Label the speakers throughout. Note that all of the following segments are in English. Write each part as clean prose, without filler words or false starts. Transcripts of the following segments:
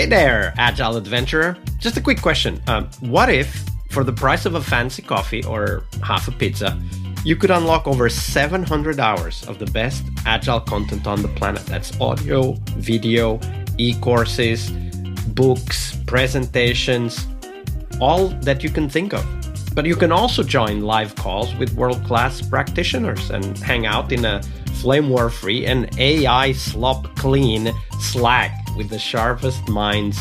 Speaker 1: there, Agile adventurer. Just a quick question. What if, for the price of a fancy coffee or half a pizza, you could unlock over 700 hours of the best Agile content on the planet? That's audio, video, e-courses, books, presentations, all that you can think of. But you can also join live calls with world-class practitioners and hang out in a flame war-free and AI slop-clean Slack with the sharpest minds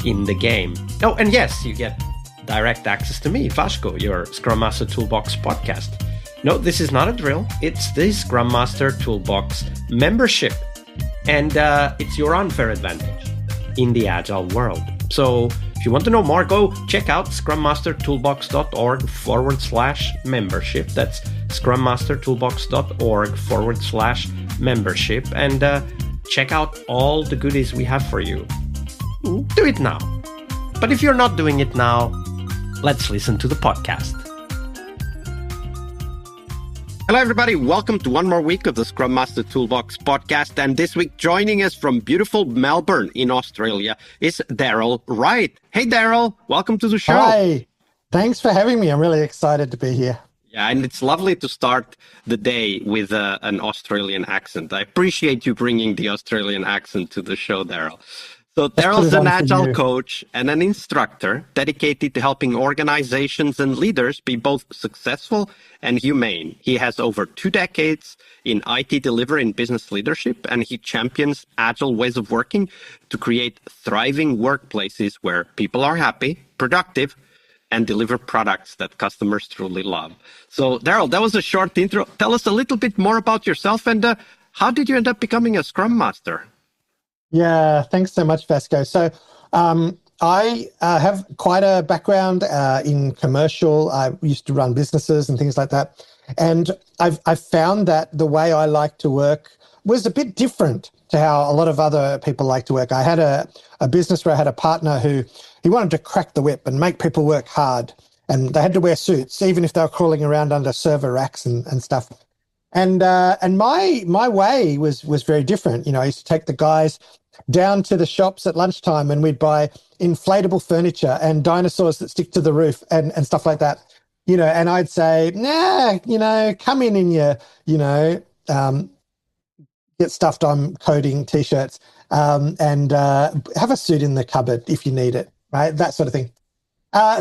Speaker 1: in the game. Oh, and yes, you get direct access to me, Vasco, your Scrum Master Toolbox podcast. No, this is not a drill. It's the Scrum Master Toolbox membership. And it's your unfair advantage in the Agile world. So if you want to know more, go check out scrummastertoolbox.org/membership. That's scrummastertoolbox.org/membership. And check out all the goodies we have for you. Do it now. But if you're not doing it now, let's listen to the podcast. Hello, everybody. Welcome to one more week of the Scrum Master Toolbox podcast. And this week, joining us from beautiful Melbourne in Australia is Darryl Wright. Hey, Darryl. Welcome to the show.
Speaker 2: Hi. Thanks for having me. I'm really excited to be here.
Speaker 1: Yeah, and it's lovely to start the day with an Australian accent. I appreciate you bringing the Australian accent to the show, Darryl. So Darryl's an Agile coach and an instructor dedicated to helping organizations and leaders be both successful and humane. He has over 2 decades in IT delivery and business leadership, and he champions Agile ways of working to create thriving workplaces where people are happy, productive, and deliver products that customers truly love. So Darryl, that was a short intro. Tell us a little bit more about yourself and how did you end up becoming a Scrum Master?
Speaker 2: Yeah, thanks so much, Vasco. So I have quite a background in commercial. I used to run businesses and things like that. And I've found that the way I like to work was a bit different to how a lot of other people like to work. I had a business where I had a partner who he wanted to crack the whip and make people work hard. And they had to wear suits, even if they were crawling around under server racks and stuff. And my way was very different. You know, I used to take the guys down to the shops at lunchtime and we'd buy inflatable furniture and dinosaurs that stick to the roof and stuff like that. You know, and I'd say, nah, you know, come in your, you know, get stuffed on coding T-shirts and have a suit in the cupboard if you need it, right? That sort of thing.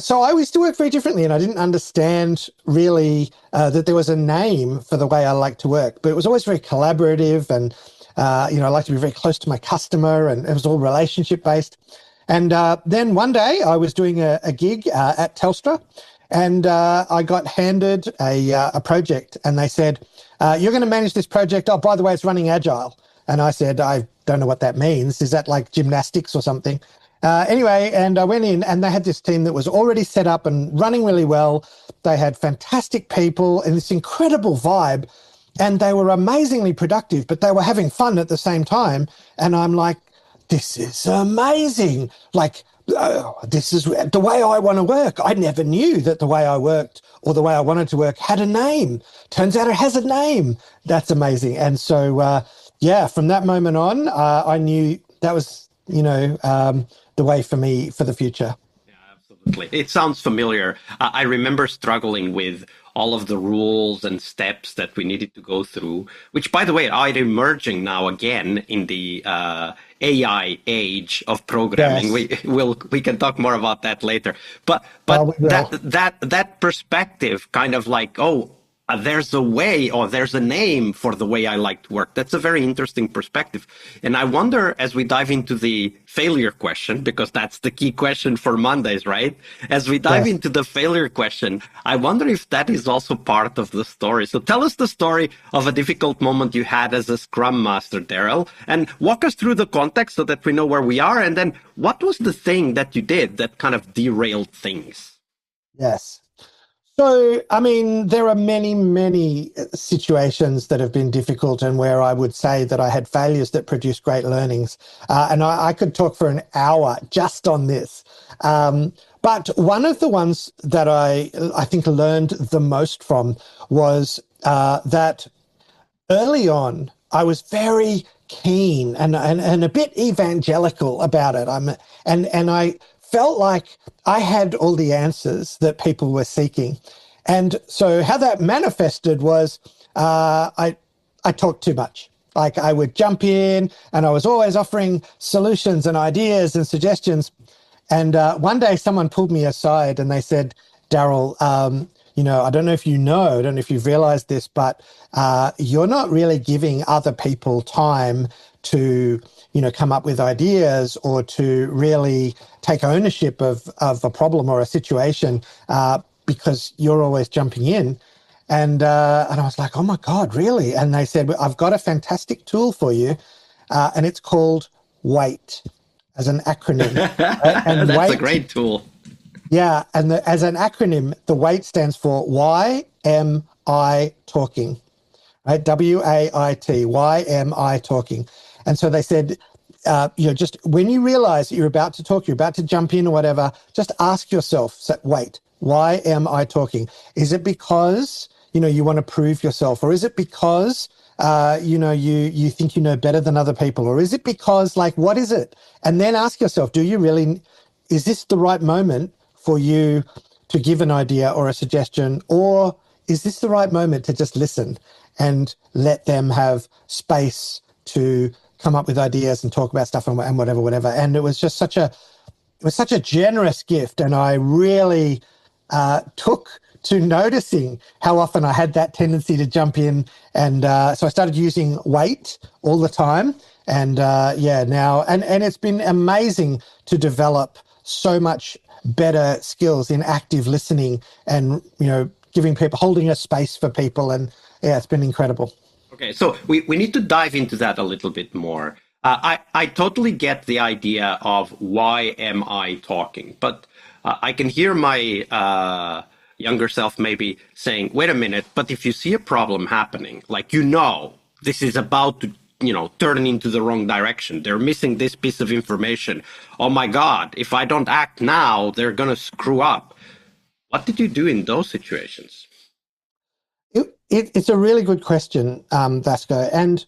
Speaker 2: So I used to work very differently and I didn't understand really that there was a name for the way I like to work, but it was always very collaborative and, you know, I like to be very close to my customer and it was all relationship based. And then one day I was doing a gig at Telstra and I got handed a project and they said, you're going to manage this project. Oh, by the way, it's running Agile. And I said, I don't know what that means. Is that like gymnastics or something? Anyway, and I went in and they had this team that was already set up and running really well. They had fantastic people and this incredible vibe and they were amazingly productive, but they were having fun at the same time. And I'm like, this is amazing. Like, this is the way I want to work. I never knew that the way I worked or the way I wanted to work had a name. Turns out it has a name. That's amazing. And so, yeah, from that moment on, I knew that was, you know, the way for me for the future.
Speaker 1: Yeah, absolutely. It sounds familiar. I remember struggling with all of the rules and steps that we needed to go through, which, by the way, are emerging now again in the AI age of programming. Yes. We can talk more about that later. But that perspective, kind of like, oh, there's a way or there's a name for the way I like to work. That's a very interesting perspective. And I wonder, as we dive into the failure question, because that's the key question for Mondays, right? As we dive into the failure question, I wonder if that is also part of the story. So tell us the story of a difficult moment you had as a Scrum Master, Darryl, and walk us through the context so that we know where we are. And then what was the thing that you did that kind of derailed things?
Speaker 2: Yes. So, I mean, there are many, many situations that have been difficult and where I would say that I had failures that produced great learnings. And I could talk for an hour just on this. But one of the ones that I think learned the most from was that early on, I was very keen and a bit evangelical about it. And I felt like I had all the answers that people were seeking. And so how that manifested was I talked too much. Like I would jump in and I was always offering solutions and ideas and suggestions. And one day someone pulled me aside and they said, Darryl, I don't know if I don't know if you've realized this, but you're not really giving other people time to, come up with ideas or to really take ownership of a problem or a situation because you're always jumping in. And I was like, oh my God, really? And they said, well, I've got a fantastic tool for you, and it's called WAIT as an acronym.
Speaker 1: And that's WAIT, a great tool.
Speaker 2: Yeah, and as an acronym, the WAIT stands for Why Am I Talking? Right, WAIT, why am I talking? And so they said, just when you realize that you're about to talk, you're about to jump in or whatever, just ask yourself, wait, why am I talking? Is it because, you want to prove yourself? Or is it because, you think you know better than other people? Or is it because, what is it? And then ask yourself, is this the right moment for you to give an idea or a suggestion? Or is this the right moment to just listen and let them have space to come up with ideas and talk about stuff and whatever. And it was just such a generous gift. And I really took to noticing how often I had that tendency to jump in. And so I started using WAIT all the time. And now, and it's been amazing to develop so much better skills in active listening and, giving people, holding a space for people. And yeah, it's been incredible.
Speaker 1: Okay, so we need to dive into that a little bit more. I totally get the idea of why am I talking, but I can hear my younger self maybe saying, wait a minute, but if you see a problem happening, this is about to, turn into the wrong direction. They're missing this piece of information. Oh my God, if I don't act now, they're going to screw up. What did you do in those situations?
Speaker 2: It's a really good question, Vasco. And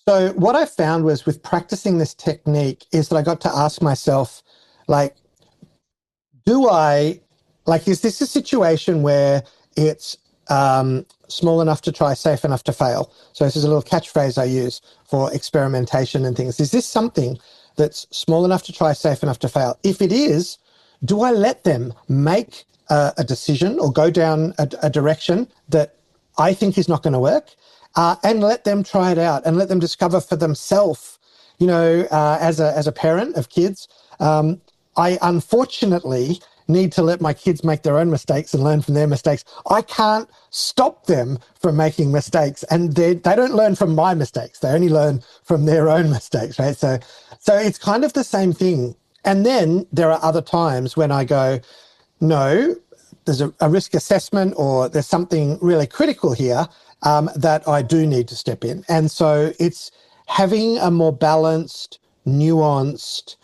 Speaker 2: so what I found was with practicing this technique is that I got to ask myself, is this a situation where it's small enough to try, safe enough to fail? So this is a little catchphrase I use for experimentation and things. Is this something that's small enough to try, safe enough to fail? If it is, do I let them make a decision or go down a direction that I think is not going to work, and let them try it out and let them discover for themselves? As a parent of kids, I unfortunately need to let my kids make their own mistakes and learn from their mistakes. I can't stop them from making mistakes, and they don't learn from my mistakes. They only learn from their own mistakes, right? So it's kind of the same thing. And then there are other times when I go, no, there's a risk assessment or there's something really critical here that I do need to step in. And so it's having a more balanced, nuanced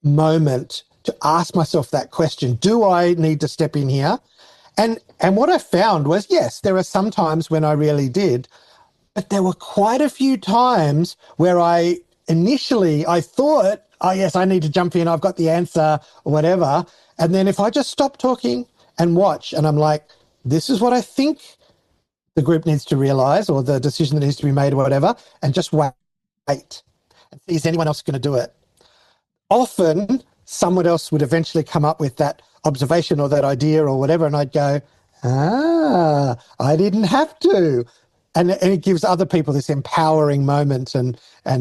Speaker 2: moment to ask myself that question. Do I need to step in here? And what I found was, yes, there are some times when I really did, but there were quite a few times where I thought, oh yes, I need to jump in, I've got the answer or whatever. And then if I just stop talking and watch, and I'm like, this is what I think the group needs to realize, or the decision that needs to be made or whatever, and just wait and see, is anyone else going to do it? Often someone else would eventually come up with that observation or that idea or whatever, and I'd go, I didn't have to. And it gives other people this empowering moment and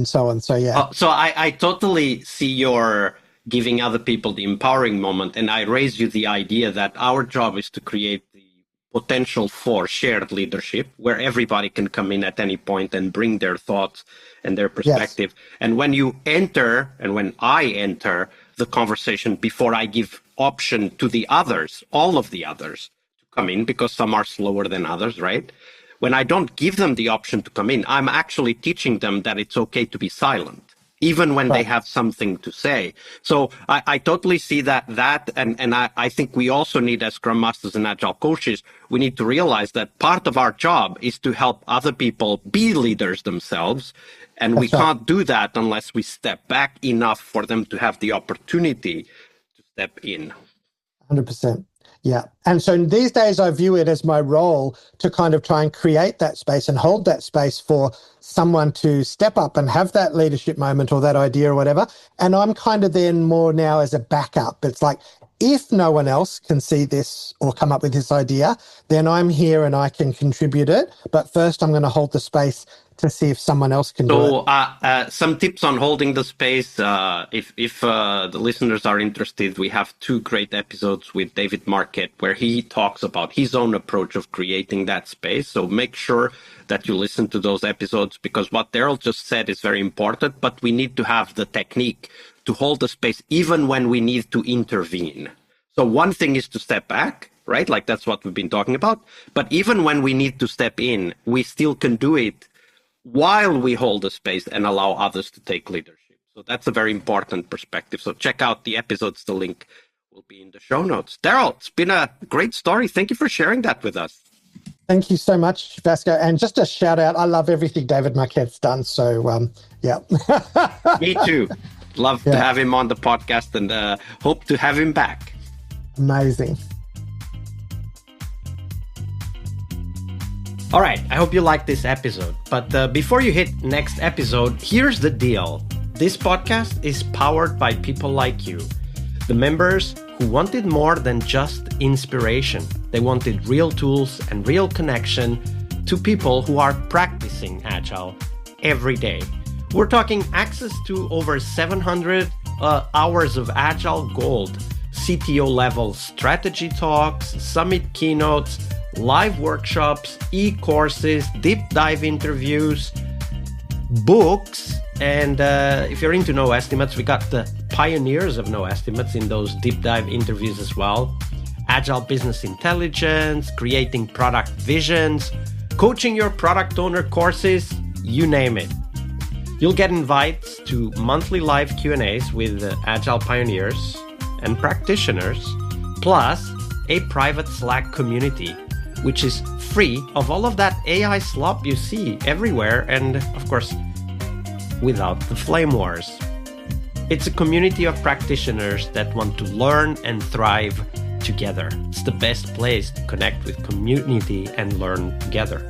Speaker 2: so on. So, yeah.
Speaker 1: So I totally see your giving other people the empowering moment. And I raise you the idea that our job is to create the potential for shared leadership where everybody can come in at any point and bring their thoughts and their perspective. Yes. And when you enter, and when I enter the conversation before I give option to the others, all of the others to come in, because some are slower than others, right? When I don't give them the option to come in, I'm actually teaching them that it's okay to be silent, even when they have something to say. So I totally see that, and I think we also need, as Scrum Masters and Agile coaches, we need to realize that part of our job is to help other people be leaders themselves And we can't do that unless we step back enough for them to have the opportunity to step in.
Speaker 2: 100%. Yeah. And so these days I view it as my role to kind of try and create that space and hold that space for someone to step up and have that leadership moment or that idea or whatever. And I'm kind of then more now as a backup. It's like, if no one else can see this or come up with this idea, then I'm here and I can contribute it. But first I'm going to hold the space to see if someone else can do it.
Speaker 1: Some tips on holding the space. If the listeners are interested, we have 2 great episodes with David Marquette where he talks about his own approach of creating that space. So make sure that you listen to those episodes, because what Darryl just said is very important, but we need to have the technique to hold the space even when we need to intervene. So one thing is to step back, right? Like that's what we've been talking about. But even when we need to step in, we still can do it while we hold the space and allow others to take leadership. So that's a very important perspective. So check out the episodes. The link will be in the show notes. Darryl, it's been a great story. Thank you for sharing that with us.
Speaker 2: Thank you so much, Vasco. And just a shout out, I love everything David Marquette's done. So, yeah.
Speaker 1: Me too. Love to have him on the podcast and hope to have him back.
Speaker 2: Amazing.
Speaker 1: All right, I hope you liked this episode. But before you hit next episode, here's the deal. This podcast is powered by people like you, the members who wanted more than just inspiration. They wanted real tools and real connection to people who are practicing Agile every day. We're talking access to over 700 hours of Agile Gold, CTO level strategy talks, summit keynotes, live workshops, e-courses, deep dive interviews, books, and if you're into no estimates, we got the pioneers of no estimates in those deep dive interviews as well. Agile business intelligence, creating product visions, coaching your product owner courses, you name it. You'll get invites to monthly live Q&As with Agile pioneers and practitioners, plus a private Slack community, which is free of all of that AI slop you see everywhere, and of course, without the flame wars. It's a community of practitioners that want to learn and thrive together. It's the best place to connect with community and learn together.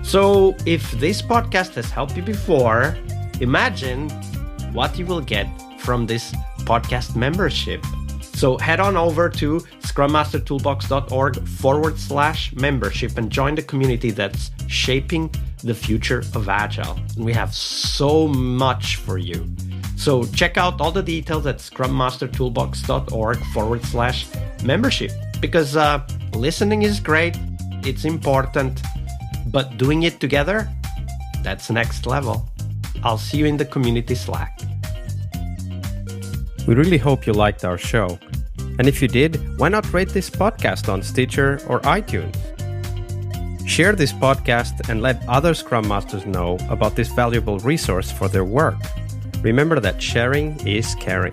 Speaker 1: So if this podcast has helped you before, imagine what you will get from this podcast membership. So head on over to scrummastertoolbox.org/membership and join the community that's shaping the future of Agile. And we have so much for you. So check out all the details at scrummastertoolbox.org/membership, because listening is great, it's important, but doing it together, that's next level. I'll see you in the community Slack. We really hope you liked our show. And if you did, why not rate this podcast on Stitcher or iTunes? Share this podcast and let other Scrum Masters know about this valuable resource for their work. Remember that sharing is caring.